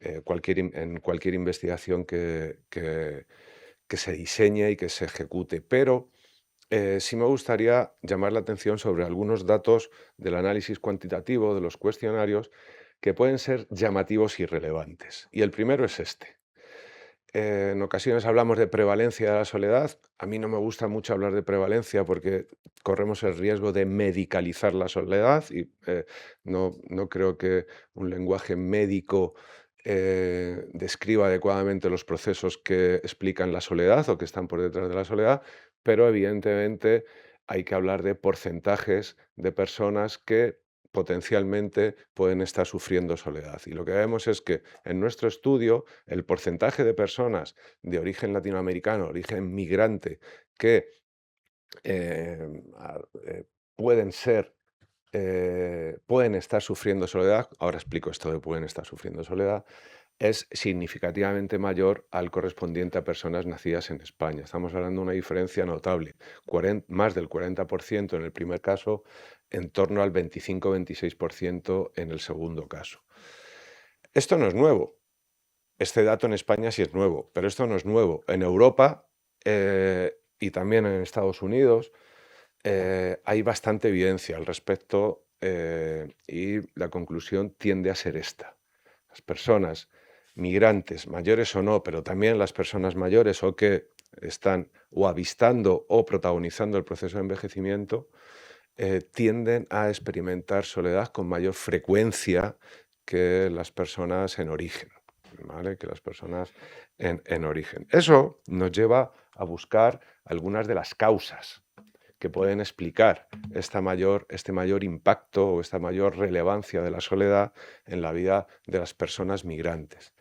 [SPEAKER 1] en cualquier investigación que se diseñe y que se ejecute. Pero sí me gustaría llamar la atención sobre algunos datos del análisis cuantitativo de los cuestionarios que pueden ser llamativos y relevantes. Y el primero es este. En ocasiones hablamos de prevalencia de la soledad. A mí no me gusta mucho hablar de prevalencia porque corremos el riesgo de medicalizar la soledad y no creo que un lenguaje médico describa adecuadamente los procesos que explican la soledad o que están por detrás de la soledad, pero evidentemente hay que hablar de porcentajes de personas que potencialmente pueden estar sufriendo soledad. Y lo que vemos es que en nuestro estudio el porcentaje de personas de origen latinoamericano, origen migrante, que pueden estar sufriendo soledad, ahora explico esto de pueden estar sufriendo soledad, es significativamente mayor al correspondiente a personas nacidas en España. Estamos hablando de una diferencia notable, más del 40% en el primer caso, en torno al 25-26% en el segundo caso. Esto no es nuevo. Este dato en España sí es nuevo, pero esto no es nuevo. En Europa y también en Estados Unidos hay bastante evidencia al respecto y la conclusión tiende a ser esta. Las personas migrantes, mayores o no, pero también las personas mayores o que están o avistando o protagonizando el proceso de envejecimiento, tienden a experimentar soledad con mayor frecuencia que las personas en origen.
[SPEAKER 6] ¿vale? Que las personas en origen. Eso nos lleva a buscar algunas de las causas que pueden explicar este mayor impacto o esta mayor relevancia de la soledad en la vida de las personas migrantes.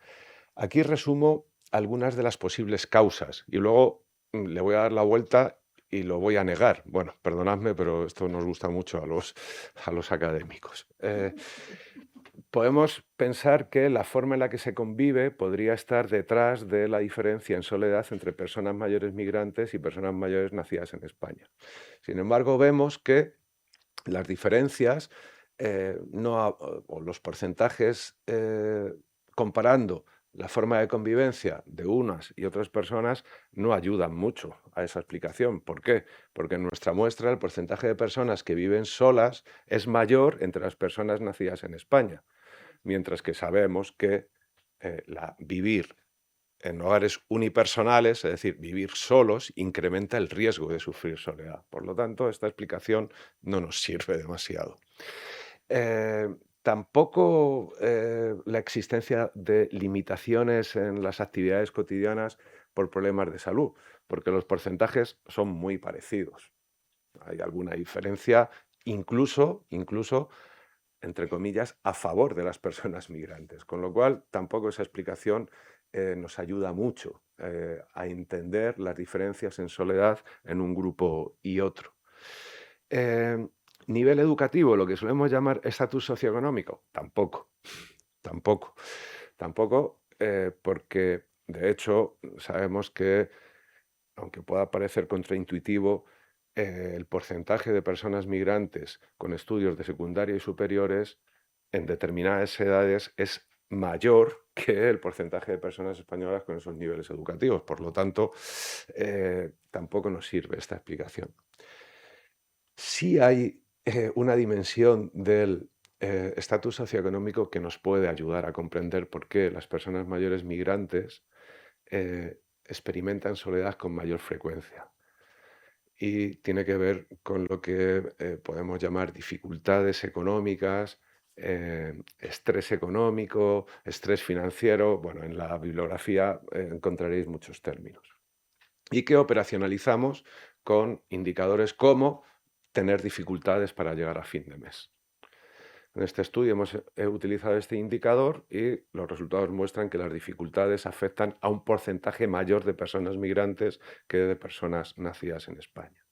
[SPEAKER 6] Aquí resumo algunas de las posibles causas y luego le voy a dar la vuelta y lo voy a negar. Bueno, perdonadme, pero esto nos gusta mucho a los académicos. Podemos pensar que la forma en la que se convive podría estar detrás de la diferencia en soledad entre personas mayores migrantes y personas mayores nacidas en España. Sin embargo, vemos que las diferencias o los porcentajes comparando la forma de convivencia de unas y otras personas no ayudan mucho a esa explicación. ¿Por qué? Porque en nuestra muestra el porcentaje de personas que viven solas es mayor entre las personas nacidas en España, mientras que sabemos que vivir en hogares unipersonales, es decir, vivir solos, incrementa el riesgo de sufrir soledad. Por lo tanto, esta explicación no nos sirve demasiado. Tampoco la existencia de limitaciones en las actividades cotidianas por problemas de salud, porque los porcentajes son muy parecidos. Hay alguna diferencia, incluso, entre comillas, a favor de las personas migrantes, con lo cual tampoco esa explicación nos ayuda mucho a entender las diferencias en soledad en un grupo y otro. Nivel educativo, lo que solemos llamar estatus socioeconómico, tampoco, porque de hecho sabemos que, aunque pueda parecer contraintuitivo, el porcentaje de personas migrantes con estudios de secundaria y superiores en determinadas edades es mayor que el porcentaje de personas españolas con esos niveles educativos. Por lo tanto, tampoco nos sirve esta explicación. Sí hay una dimensión del estatus socioeconómico que nos puede ayudar a comprender por qué las personas mayores migrantes experimentan soledad con mayor frecuencia. Y tiene que ver con lo que podemos llamar dificultades económicas, estrés económico, estrés financiero. Bueno, en la bibliografía encontraréis muchos términos. Y que operacionalizamos con indicadores como tener dificultades para llegar a fin de mes. En este estudio hemos utilizado este indicador y los resultados muestran que las dificultades afectan a un porcentaje mayor de personas migrantes que de personas nacidas en España.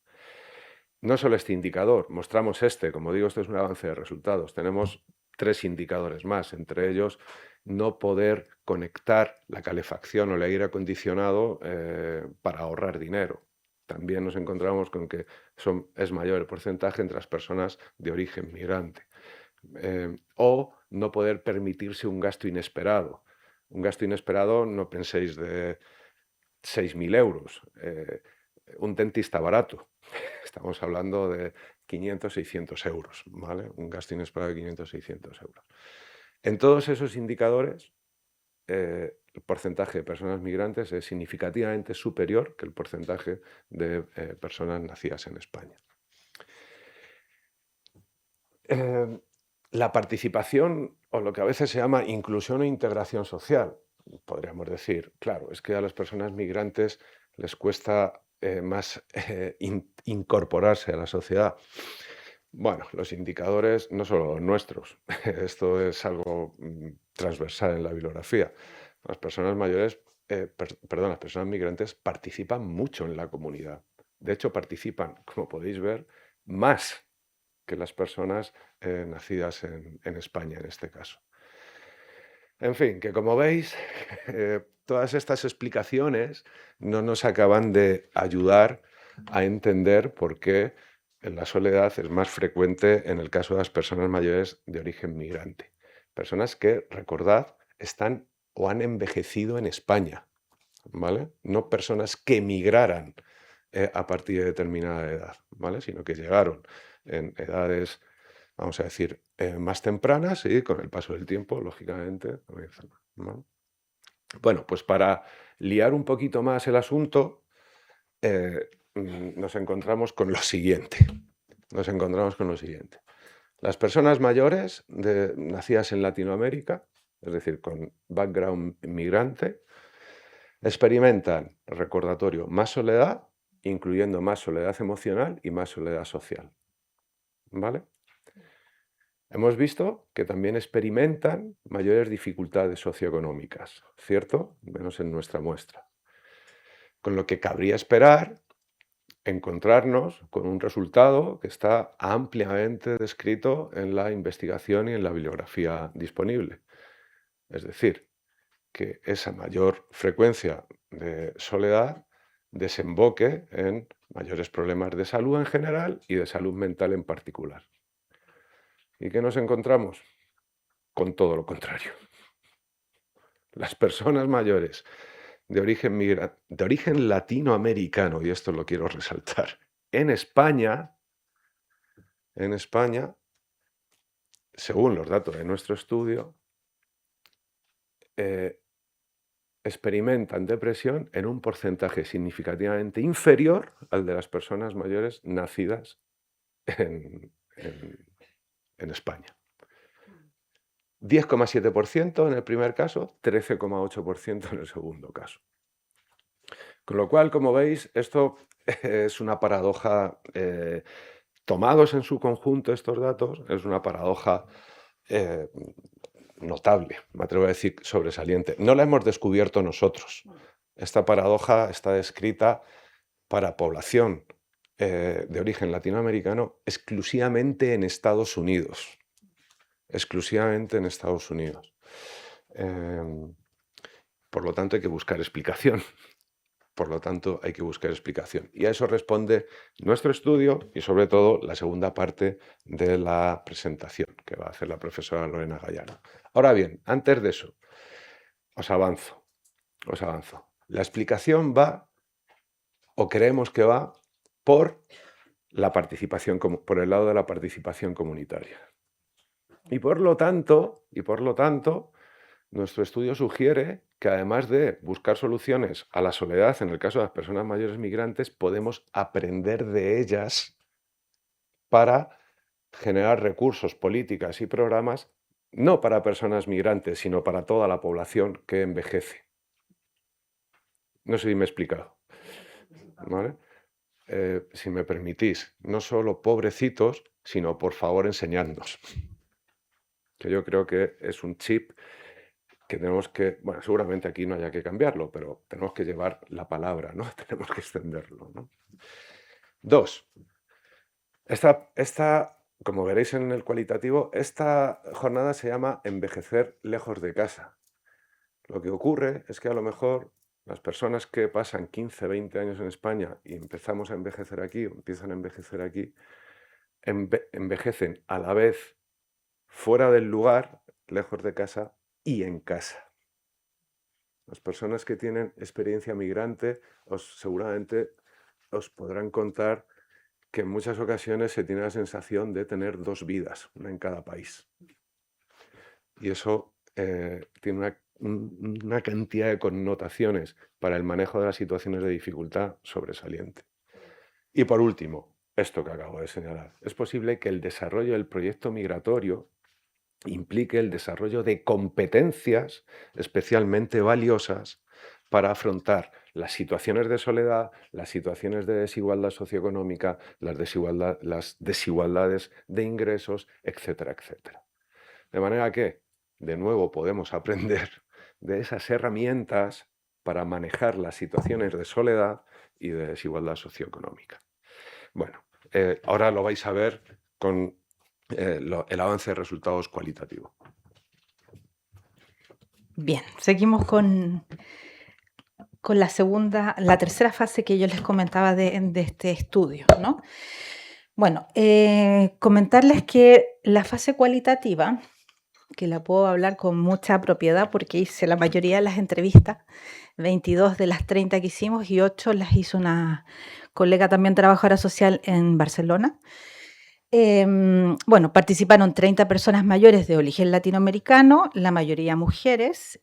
[SPEAKER 6] No solo este indicador, mostramos como digo, esto es un avance de resultados. Tenemos 3 indicadores más, entre ellos no poder conectar la calefacción o el aire acondicionado para ahorrar dinero. También nos encontramos con que es mayor el porcentaje entre las personas de origen migrante. O no poder permitirse un gasto inesperado. Un gasto inesperado, no penséis de 6.000 euros. Un dentista barato. Estamos hablando de 500, 600 euros, ¿vale? Un gasto inesperado de 500, 600 euros. En todos esos indicadores, el porcentaje de personas migrantes es significativamente superior que el porcentaje de personas nacidas en España. La participación, o lo que a veces se llama inclusión o integración social, podríamos decir, claro, es que a las personas migrantes les cuesta más incorporarse a la sociedad. Bueno, los indicadores no solo los nuestros, esto es algo transversal en la bibliografía. Las personas mayores, las personas migrantes participan mucho en la comunidad. De hecho, participan, como podéis ver, más que las personas nacidas en España, en este caso. En fin, que como veis, todas estas explicaciones no nos acaban de ayudar a entender por qué la soledad es más frecuente en el caso de las personas mayores de origen migrante. Personas que, recordad, están o han envejecido en España, ¿vale? No personas que migraran a partir de determinada edad, ¿vale? Sino que llegaron en edades, vamos a decir, más tempranas y con el paso del tiempo, lógicamente, ¿no? Bueno, pues para liar un poquito más el asunto, nos encontramos con lo siguiente. Las personas mayores nacidas en Latinoamérica, es decir, con background migrante, experimentan, recordatorio, más soledad, incluyendo más soledad emocional y más soledad social. ¿Vale? Hemos visto que también experimentan mayores dificultades socioeconómicas, ¿cierto? Menos en nuestra muestra. Con lo que cabría esperar encontrarnos con un resultado que está ampliamente descrito en la investigación y en la bibliografía disponible. Es decir, que esa mayor frecuencia de soledad desemboque en mayores problemas de salud en general y de salud mental en particular. ¿Y qué nos encontramos? Con todo lo contrario. Las personas mayores de origen latinoamericano, y esto lo quiero resaltar, en España, según los datos de nuestro estudio, experimentan depresión en un porcentaje significativamente inferior al de las personas mayores nacidas en España. 10,7% en el primer caso, 13,8% en el segundo caso. Con lo cual, como veis, esto es una paradoja, tomados en su conjunto estos datos, es una paradoja notable, me atrevo a decir sobresaliente. No la hemos descubierto nosotros. Esta paradoja está descrita para población de origen latinoamericano exclusivamente en Estados Unidos. Exclusivamente en Estados Unidos. Por lo tanto, hay que buscar explicación. Y a eso responde nuestro estudio y, sobre todo, la segunda parte de la presentación que va a hacer la profesora Lorena Gallardo. Ahora bien, antes de eso, os avanzo. La explicación va, o creemos que va, por el lado de la participación comunitaria. Y por lo tanto, nuestro estudio sugiere que además de buscar soluciones a la soledad en el caso de las personas mayores migrantes, podemos aprender de ellas para generar recursos, políticas y programas, no para personas migrantes, sino para toda la población que envejece. No sé si me he explicado, ¿vale? Si me permitís, no solo pobrecitos, sino por favor enseñadnos. Que yo creo que es un chip que tenemos que, bueno, seguramente aquí no haya que cambiarlo, pero tenemos que llevar la palabra, ¿no? Tenemos que extenderlo, ¿no? 2. Como veréis en el cualitativo, esta jornada se llama Envejecer lejos de casa. Lo que ocurre es que a lo mejor las personas que pasan 15, 20 años en España y empezamos a envejecer aquí, o empiezan a envejecer aquí, envejecen a la vez fuera del lugar, lejos de casa, y en casa. Las personas que tienen experiencia migrante seguramente os podrán contar que en muchas ocasiones se tiene la sensación de tener dos vidas, una en cada país. Y eso tiene una cantidad de connotaciones para el manejo de las situaciones de dificultad sobresaliente. Y por último, esto que acabo de señalar, es posible que el desarrollo del proyecto migratorio implique el desarrollo de competencias especialmente valiosas para afrontar las situaciones de soledad, las situaciones de desigualdad socioeconómica, las desigualdades de ingresos, etcétera, etcétera. De manera que, de nuevo, podemos aprender de esas herramientas para manejar las situaciones de soledad y de desigualdad socioeconómica. Bueno, ahora lo vais a ver con el avance de resultados cualitativo.
[SPEAKER 5] Bien, seguimos con la tercera fase que yo les comentaba de este estudio, ¿no? Bueno, comentarles que la fase cualitativa, que la puedo hablar con mucha propiedad porque hice la mayoría de las entrevistas, 22 de las 30 que hicimos y 8 las hizo una colega también trabajadora social en Barcelona. Bueno, participaron 30 personas mayores de origen latinoamericano, la mayoría mujeres.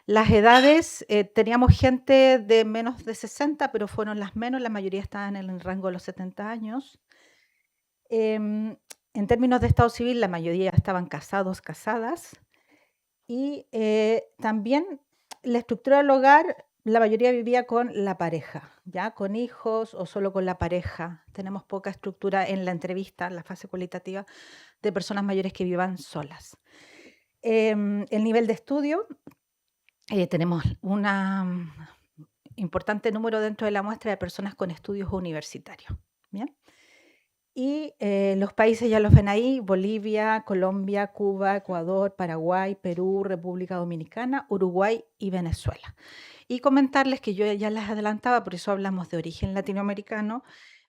[SPEAKER 5] Las edades, teníamos gente de menos de 60, pero fueron las menos, la mayoría estaban en el rango de los 70 años. En términos de estado civil, la mayoría estaban casados, casadas. Y también la estructura del hogar, la mayoría vivía con la pareja, ya con hijos o solo con la pareja. Tenemos poca estructura en la entrevista, en la fase cualitativa, de personas mayores que vivan solas. El nivel de estudio, tenemos un importante número dentro de la muestra de personas con estudios universitarios. ¿Bien? Y los países ya los ven ahí: Bolivia, Colombia, Cuba, Ecuador, Paraguay, Perú, República Dominicana, Uruguay y Venezuela. Y comentarles que yo ya les adelantaba, por eso hablamos de origen latinoamericano.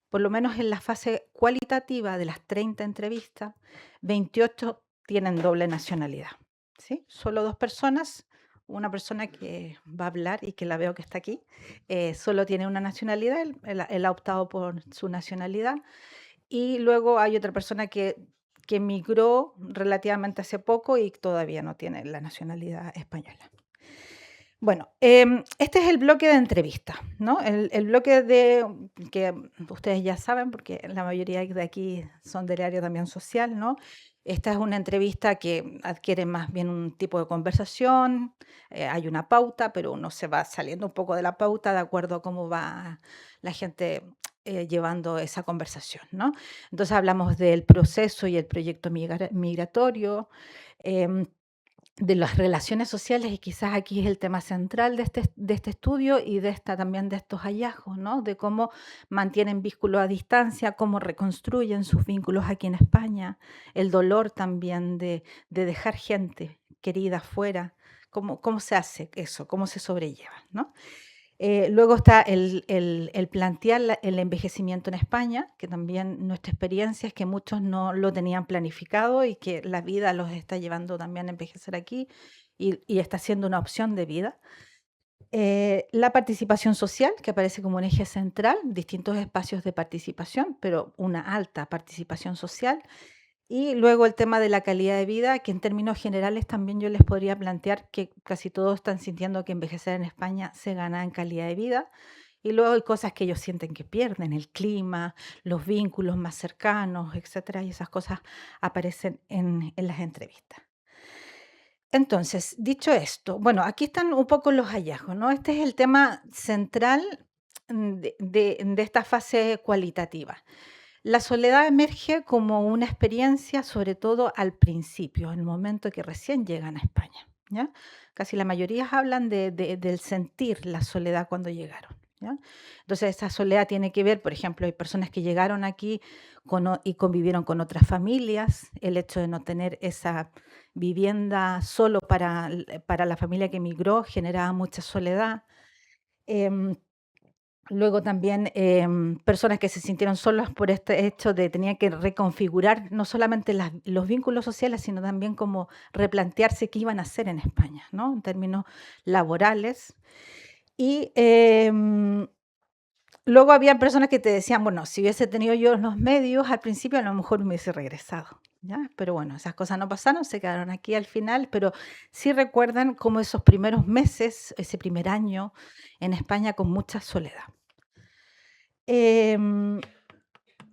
[SPEAKER 5] Por lo menos en la fase cualitativa de las 30 entrevistas, 28 tienen doble nacionalidad, ¿sí? Solo 2 personas, una persona que va a hablar y que la veo que está aquí, solo tiene una nacionalidad, él ha optado por su nacionalidad. Y luego hay otra persona que migró relativamente hace poco y todavía no tiene la nacionalidad española. Bueno, este es el bloque de entrevista, ¿no? El bloque que ustedes ya saben, porque la mayoría de aquí son del área también social, ¿no? Esta es una entrevista que adquiere más bien un tipo de conversación, hay una pauta, pero uno se va saliendo un poco de la pauta de acuerdo a cómo va la gente llevando esa conversación, ¿no? Entonces hablamos del proceso y el proyecto migratorio, de las relaciones sociales, y quizás aquí es el tema central de este estudio y también de estos hallazgos, ¿no? De cómo mantienen vínculos a distancia, cómo reconstruyen sus vínculos aquí en España, el dolor también de dejar gente querida fuera, cómo se hace eso, cómo se sobrelleva, ¿no? Luego está el plantear el envejecimiento en España, que también nuestra experiencia es que muchos no lo tenían planificado y que la vida los está llevando también a envejecer aquí y está siendo una opción de vida. La participación social, que aparece como un eje central, distintos espacios de participación, pero una alta participación social. Y luego el tema de la calidad de vida, que en términos generales también yo les podría plantear que casi todos están sintiendo que envejecer en España se gana en calidad de vida. Y luego hay cosas que ellos sienten que pierden: el clima, los vínculos más cercanos, etcétera, y esas cosas aparecen en las entrevistas. Entonces, dicho esto, bueno, aquí están un poco los hallazgos, ¿no? Este es el tema central de esta fase cualitativa. La soledad emerge como una experiencia, sobre todo al principio, en el momento que recién llegan a España, ¿ya? Casi la mayoría hablan del sentir la soledad cuando llegaron, ¿ya? Entonces, esa soledad tiene que ver, por ejemplo, hay personas que llegaron aquí y convivieron con otras familias, el hecho de no tener esa vivienda solo para la familia que emigró generaba mucha soledad. Luego también personas que se sintieron solas por este hecho de tenían que reconfigurar no solamente los vínculos sociales, sino también como replantearse qué iban a hacer en España, ¿no? En términos laborales. Y luego había personas que te decían, bueno, si hubiese tenido yo los medios al principio, a lo mejor me hubiese regresado, ¿ya? Pero bueno, esas cosas no pasaron, se quedaron aquí al final, pero sí recuerdan como esos primeros meses, ese primer año en España con mucha soledad.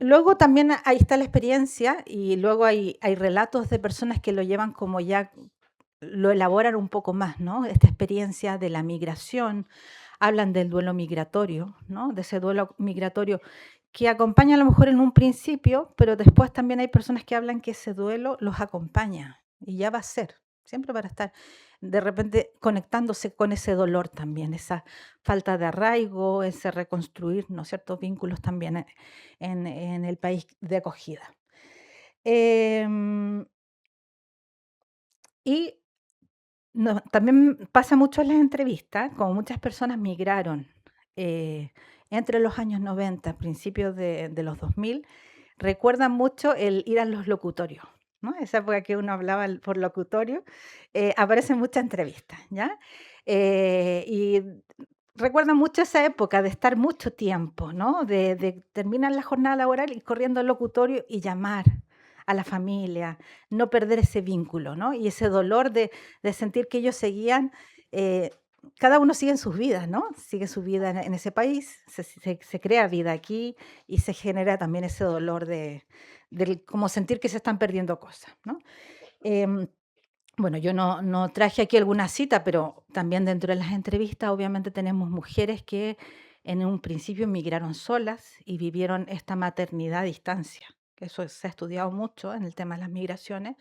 [SPEAKER 5] Luego también ahí está la experiencia y luego hay relatos de personas que lo llevan como ya, lo elaboran un poco más, ¿no? Esta experiencia de la migración, hablan del duelo migratorio, ¿no? De ese duelo migratorio que acompaña a lo mejor en un principio, pero después también hay personas que hablan que ese duelo los acompaña y ya va a ser, siempre para estar de repente conectándose con ese dolor también, esa falta de arraigo, ese reconstruir, ¿no es cierto?, vínculos también en el país de acogida. Em, y también pasa mucho en las entrevistas, como muchas personas migraron entre los años 90, principios de los 2000, recuerdan mucho el ir a los locutorios, ¿no? Esa época que uno hablaba por locutorio, aparecen muchas entrevistas, ¿ya? Y recuerdan mucho esa época de estar mucho tiempo, ¿no? De terminar la jornada laboral y corriendo al locutorio y llamar a la familia, no perder ese vínculo, ¿no? Y ese dolor de sentir que ellos seguían, cada uno sigue en sus vidas, ¿no? Sigue su vida en ese país, se crea vida aquí y se genera también ese dolor de como sentir que se están perdiendo cosas, ¿no? Bueno, yo no traje aquí alguna cita, pero también dentro de las entrevistas obviamente tenemos mujeres que en un principio migraron solas y vivieron esta maternidad a distancia. Eso se ha estudiado mucho en el tema de las migraciones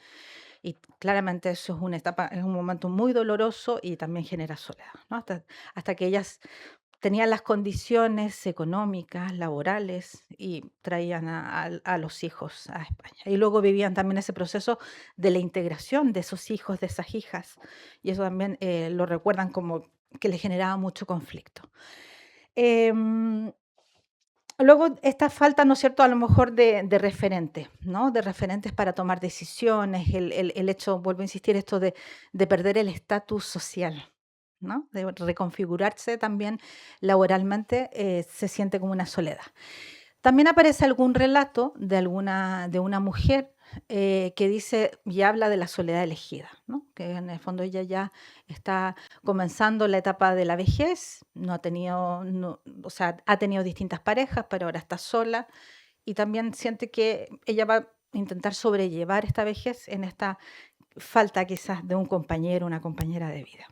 [SPEAKER 5] y claramente eso es una etapa, es un momento muy doloroso y también genera soledad, ¿no? Hasta que ellas tenían las condiciones económicas, laborales y traían a los hijos a España. Y luego vivían también ese proceso de la integración de esos hijos, de esas hijas. Y eso también lo recuerdan como que les generaba mucho conflicto. Em, Luego, esta falta, ¿no es cierto?, a lo mejor de referentes, ¿no? De referentes para tomar decisiones, el hecho, vuelvo a insistir, esto de perder el estatus social, ¿no? De reconfigurarse también laboralmente, se siente como una soledad. También aparece algún relato de una mujer que dice y habla de la soledad elegida, ¿no? Que en el fondo ella ya está comenzando la etapa de la vejez, no ha tenido, o sea, ha tenido distintas parejas, pero ahora está sola y también siente que ella va a intentar sobrellevar esta vejez en esta falta quizás de un compañero, una compañera de vida.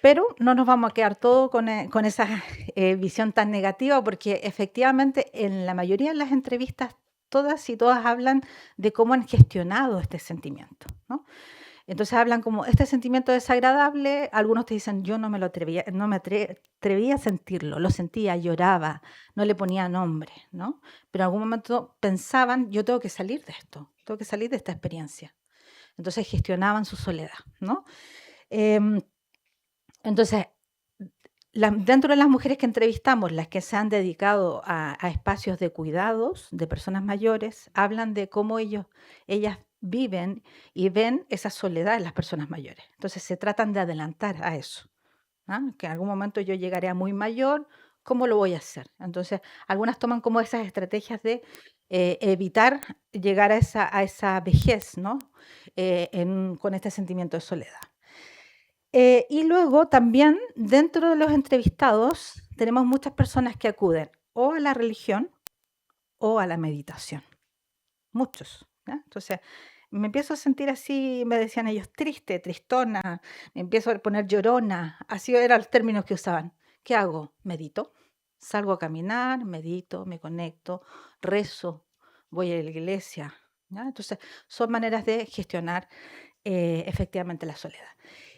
[SPEAKER 5] Pero no nos vamos a quedar todo con esa visión tan negativa, porque efectivamente en la mayoría de las entrevistas todas y todas hablan de cómo han gestionado este sentimiento, ¿no? Entonces hablan como este sentimiento desagradable, algunos te dicen yo no me atrevía a sentirlo, lo sentía, lloraba, no le ponía nombre, ¿no? Pero en algún momento pensaban yo tengo que salir de esto, tengo que salir de esta experiencia. Entonces gestionaban su soledad, ¿no? Em, entonces, dentro de las mujeres que entrevistamos, las que se han dedicado a espacios de cuidados de personas mayores, hablan de cómo ellas viven y ven esa soledad en las personas mayores. Entonces se tratan de adelantar a eso, ¿no? Que en algún momento yo llegaré a muy mayor, ¿cómo lo voy a hacer? Entonces, algunas toman como esas estrategias de evitar llegar a esa vejez, ¿no? Con este sentimiento de soledad. Y luego también dentro de los entrevistados tenemos muchas personas que acuden o a la religión o a la meditación. Muchos, ¿ya? Entonces me empiezo a sentir así, me decían ellos, triste, tristona, me empiezo a poner llorona, así eran los términos que usaban. ¿Qué hago? Medito, salgo a caminar, medito, me conecto, rezo, voy a la iglesia, ¿ya? Entonces son maneras de gestionar efectivamente la soledad.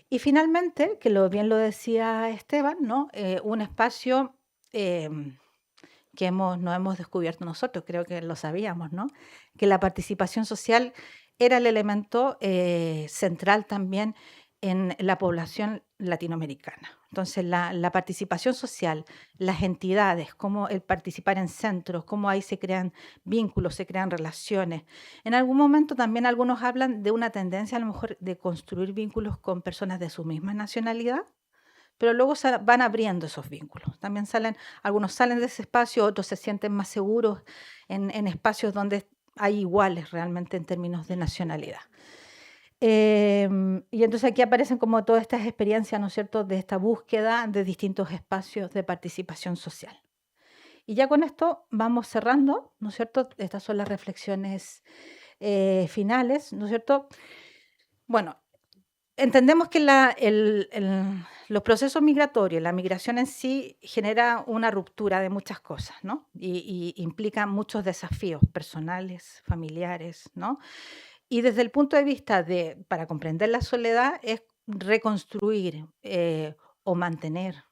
[SPEAKER 5] Y finalmente, que bien lo decía Esteban, ¿no? Un espacio que no hemos descubierto nosotros, creo que lo sabíamos, ¿no? Que la participación social era el elemento central también en la población latinoamericana. Entonces, la participación social, las entidades, cómo el participar en centros, cómo ahí se crean vínculos, se crean relaciones. En algún momento también algunos hablan de una tendencia a lo mejor de construir vínculos con personas de su misma nacionalidad, pero luego van abriendo esos vínculos. También algunos salen de ese espacio, otros se sienten más seguros en espacios donde hay iguales realmente en términos de nacionalidad. Y entonces aquí aparecen como todas estas experiencias, ¿no es cierto?, de esta búsqueda de distintos espacios de participación social. Y ya con esto vamos cerrando, ¿no es cierto? Estas son las reflexiones finales, ¿no es cierto? Bueno, entendemos que los procesos migratorios, la migración en sí genera una ruptura de muchas cosas, ¿no? Y implica muchos desafíos personales, familiares, ¿no? Y desde el punto de vista para comprender la soledad, es reconstruir o mantener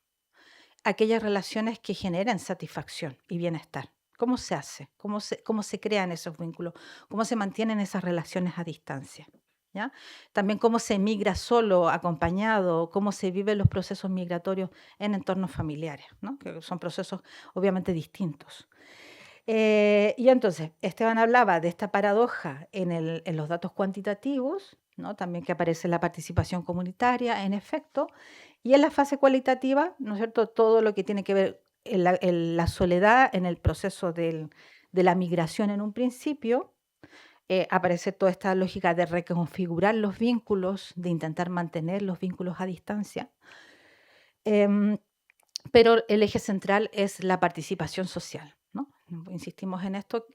[SPEAKER 5] aquellas relaciones que generan satisfacción y bienestar. ¿Cómo se hace? ¿Cómo se crean esos vínculos? ¿Cómo se mantienen esas relaciones a distancia? ¿Ya? También cómo se migra solo, acompañado, cómo se viven los procesos migratorios en entornos familiares, ¿no? Que son procesos obviamente distintos. Y entonces, Esteban hablaba de esta paradoja en los datos cuantitativos, ¿no? También que aparece la participación comunitaria, en efecto, y en la fase cualitativa, ¿no es cierto?, todo lo que tiene que ver en la soledad en el proceso de la migración en un principio, aparece toda esta lógica de reconfigurar los vínculos, de intentar mantener los vínculos a distancia. Pero el eje central es la participación social, ¿no? Insistimos en esto,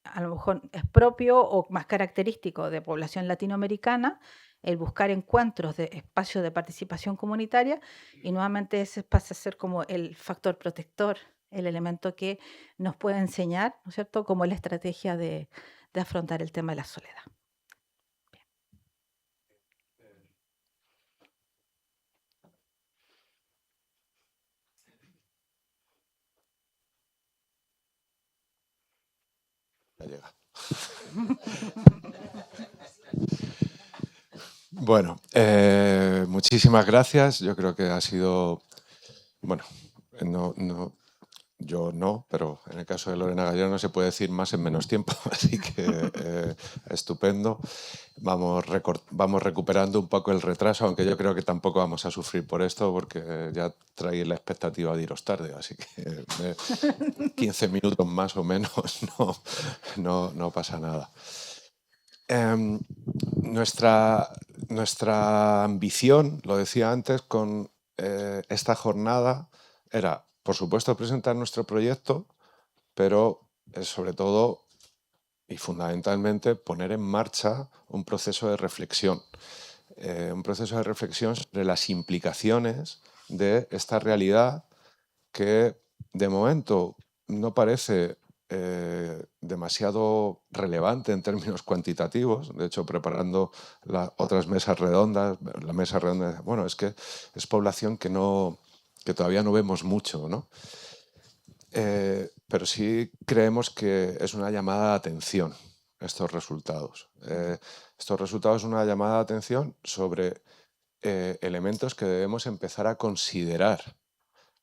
[SPEAKER 5] a lo mejor es propio o más característico de población latinoamericana, el buscar encuentros de espacios de participación comunitaria, y nuevamente ese pasa a ser como el factor protector, el elemento que nos puede enseñar, ¿no es cierto?, como la estrategia de afrontar el tema de la soledad.
[SPEAKER 1] Ya llega. Bueno, muchísimas gracias. Yo creo que ha sido, bueno, yo no, pero en el caso de Lorena Gallero no se puede decir más en menos tiempo, así que estupendo. Vamos recuperando un poco el retraso, aunque yo creo que tampoco vamos a sufrir por esto, porque ya traí la expectativa de iros tarde, así que 15 minutos más o menos no pasa nada. Nuestra ambición, lo decía antes, con esta jornada era, por supuesto, presentar nuestro proyecto, pero sobre todo y fundamentalmente poner en marcha un proceso de reflexión. Un proceso de reflexión sobre las implicaciones de esta realidad que de momento no parece demasiado relevante en términos cuantitativos. De hecho, preparando otras mesas redondas, la mesa redonda, bueno, es que es población que todavía no vemos mucho, ¿no? Pero sí creemos que es una llamada de atención estos resultados. Estos resultados son una llamada de atención sobre elementos que debemos empezar a considerar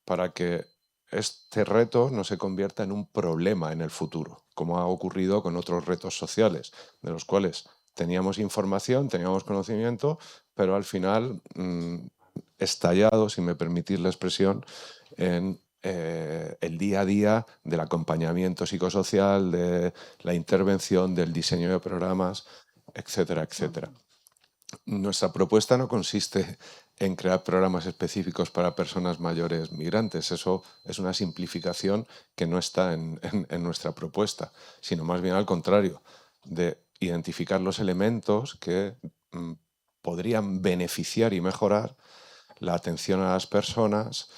[SPEAKER 1] para que este reto no se convierta en un problema en el futuro, como ha ocurrido con otros retos sociales, de los cuales teníamos información, teníamos conocimiento, pero al final estallado, si me permitís la expresión, en el día a día del acompañamiento psicosocial, de la intervención, del diseño de programas, etcétera, etcétera. Nuestra propuesta no consiste en crear programas específicos para personas mayores migrantes. Eso es una simplificación que no está en nuestra propuesta, sino más bien al contrario, de identificar los elementos que podrían beneficiar y mejorar la atención a las personas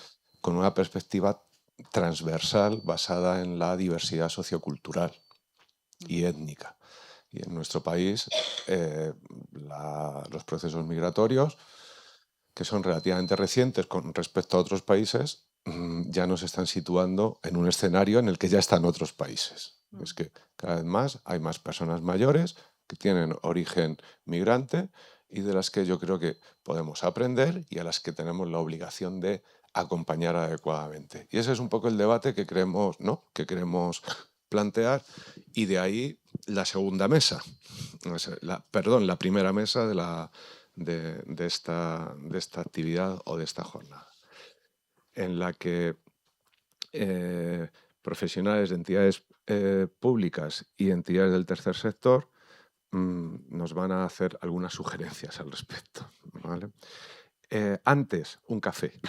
[SPEAKER 1] con una perspectiva transversal basada en la diversidad sociocultural y étnica. Y en nuestro país, los procesos migratorios, que son relativamente recientes con respecto a otros países, ya nos están situando en un escenario en el que ya están otros países. Es que cada vez más hay más personas mayores que tienen origen migrante y de las que yo creo que podemos aprender y a las que tenemos la obligación de acompañar adecuadamente. Y ese es un poco el debate que queremos plantear, y de ahí la segunda mesa, la primera mesa de esta actividad o de esta jornada, en la que profesionales de entidades públicas y entidades del tercer sector nos van a hacer algunas sugerencias al respecto, ¿vale? Antes, un café.